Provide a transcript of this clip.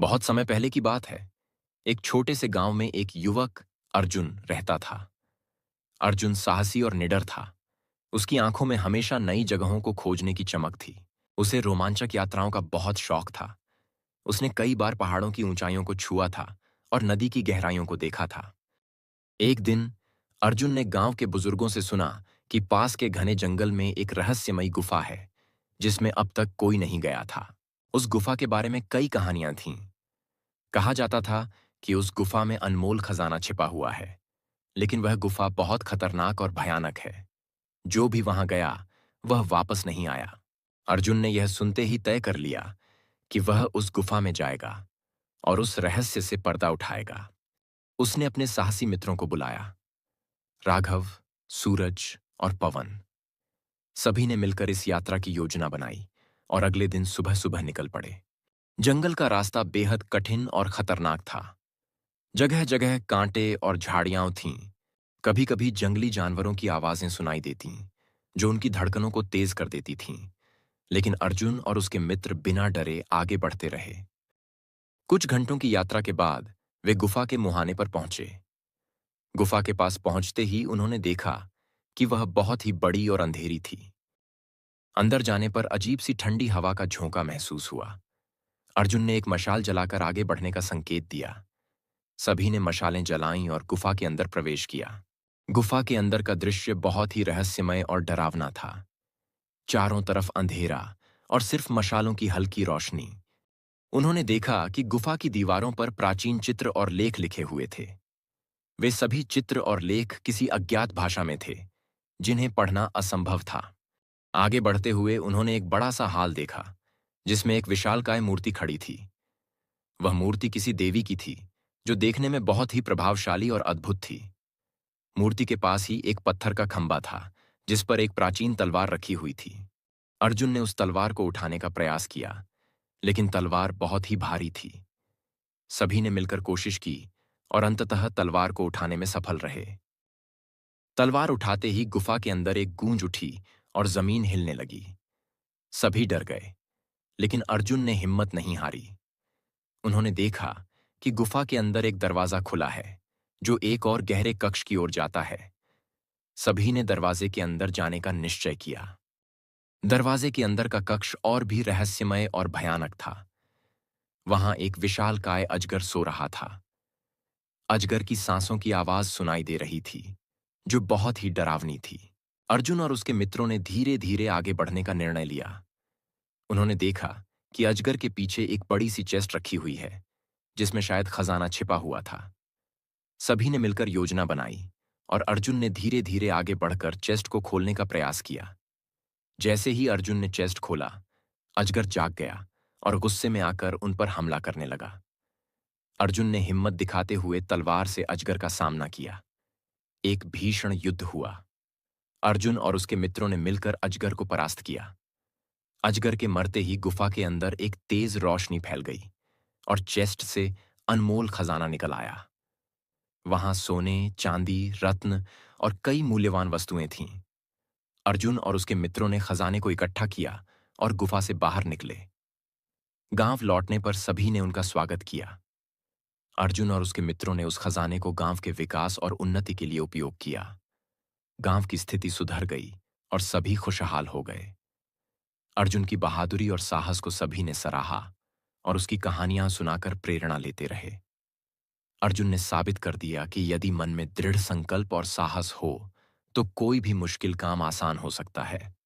बहुत समय पहले की बात है। एक छोटे से गांव में एक युवक अर्जुन रहता था। अर्जुन साहसी और निडर था। उसकी आंखों में हमेशा नई जगहों को खोजने की चमक थी। उसे रोमांचक यात्राओं का बहुत शौक था। उसने कई बार पहाड़ों की ऊंचाइयों को छुआ था और नदी की गहराइयों को देखा था। एक दिन अर्जुन ने गांव के बुजुर्गों से सुना कि पास के घने जंगल में एक रहस्यमयी गुफा है जिसमें अब तक कोई नहीं गया था। उस गुफा के बारे में कई कहानियां थीं। कहा जाता था कि उस गुफा में अनमोल खजाना छिपा हुआ है, लेकिन वह गुफा बहुत खतरनाक और भयानक है। जो भी वहां गया वह वापस नहीं आया। अर्जुन ने यह सुनते ही तय कर लिया कि वह उस गुफा में जाएगा और उस रहस्य से पर्दा उठाएगा। उसने अपने साहसी मित्रों को बुलाया, राघव, सूरज और पवन। सभी ने मिलकर इस यात्रा की योजना बनाई और अगले दिन सुबह सुबह निकल पड़े। जंगल का रास्ता बेहद कठिन और खतरनाक था। जगह जगह कांटे और झाड़ियां थीं। कभी कभी जंगली जानवरों की आवाजें सुनाई देतीं, जो उनकी धड़कनों को तेज कर देती थीं। लेकिन अर्जुन और उसके मित्र बिना डरे आगे बढ़ते रहे। कुछ घंटों की यात्रा के बाद वे गुफा के मुहाने पर पहुंचे। गुफा के पास पहुंचते ही उन्होंने देखा कि वह बहुत ही बड़ी और अंधेरी थी। अंदर जाने पर अजीब सी ठंडी हवा का झोंका महसूस हुआ। अर्जुन ने एक मशाल जलाकर आगे बढ़ने का संकेत दिया। सभी ने मशालें जलाईं और गुफा के अंदर प्रवेश किया। गुफा के अंदर का दृश्य बहुत ही रहस्यमय और डरावना था। चारों तरफ अंधेरा और सिर्फ मशालों की हल्की रोशनी। उन्होंने देखा कि गुफा की दीवारों पर प्राचीन चित्र और लेख लिखे हुए थे। वे सभी चित्र और लेख किसी अज्ञात भाषा में थे, जिन्हें पढ़ना असंभव था। आगे बढ़ते हुए उन्होंने एक बड़ा सा हाल देखा, जिसमें एक विशालकाय मूर्ति खड़ी थी। वह मूर्ति किसी देवी की थी, जो देखने में बहुत ही प्रभावशाली और अद्भुत थी। मूर्ति के पास ही एक पत्थर का खंबा था, जिस पर एक प्राचीन तलवार रखी हुई थी। अर्जुन ने उस तलवार को उठाने का प्रयास किया, लेकिन तलवार बहुत ही भारी थी। सभी ने मिलकर कोशिश की और अंततः तलवार को उठाने में सफल रहे। तलवार उठाते ही गुफा के अंदर एक गूंज उठी और जमीन हिलने लगी। सभी डर गए, लेकिन अर्जुन ने हिम्मत नहीं हारी। उन्होंने देखा कि गुफा के अंदर एक दरवाजा खुला है, जो एक और गहरे कक्ष की ओर जाता है। सभी ने दरवाजे के अंदर जाने का निश्चय किया। दरवाजे के अंदर का कक्ष और भी रहस्यमय और भयानक था। वहां एक विशालकाय अजगर सो रहा था। अजगर की सांसों की आवाज सुनाई दे रही थी, जो बहुत ही डरावनी थी। अर्जुन और उसके मित्रों ने धीरे धीरे आगे बढ़ने का निर्णय लिया। उन्होंने देखा कि अजगर के पीछे एक बड़ी सी चेस्ट रखी हुई है, जिसमें शायद खजाना छिपा हुआ था। सभी ने मिलकर योजना बनाई और अर्जुन ने धीरे धीरे आगे बढ़कर चेस्ट को खोलने का प्रयास किया। जैसे ही अर्जुन ने चेस्ट खोला, अजगर जाग गया और गुस्से में आकर उन पर हमला करने लगा। अर्जुन ने हिम्मत दिखाते हुए तलवार से अजगर का सामना किया। एक भीषण युद्ध हुआ। अर्जुन और उसके मित्रों ने मिलकर अजगर को परास्त किया। अजगर के मरते ही गुफा के अंदर एक तेज रोशनी फैल गई और चेस्ट से अनमोल खजाना निकल आया। वहां सोने, चांदी, रत्न और कई मूल्यवान वस्तुएं थीं। अर्जुन और उसके मित्रों ने खजाने को इकट्ठा किया और गुफा से बाहर निकले। गांव लौटने पर सभी ने उनका स्वागत किया। अर्जुन और उसके मित्रों ने उस खजाने को गांव के विकास और उन्नति के लिए उपयोग किया। गांव की स्थिति सुधर गई और सभी खुशहाल हो गए। अर्जुन की बहादुरी और साहस को सभी ने सराहा और उसकी कहानियां सुनाकर प्रेरणा लेते रहे। अर्जुन ने साबित कर दिया कि यदि मन में दृढ़ संकल्प और साहस हो, तो कोई भी मुश्किल काम आसान हो सकता है।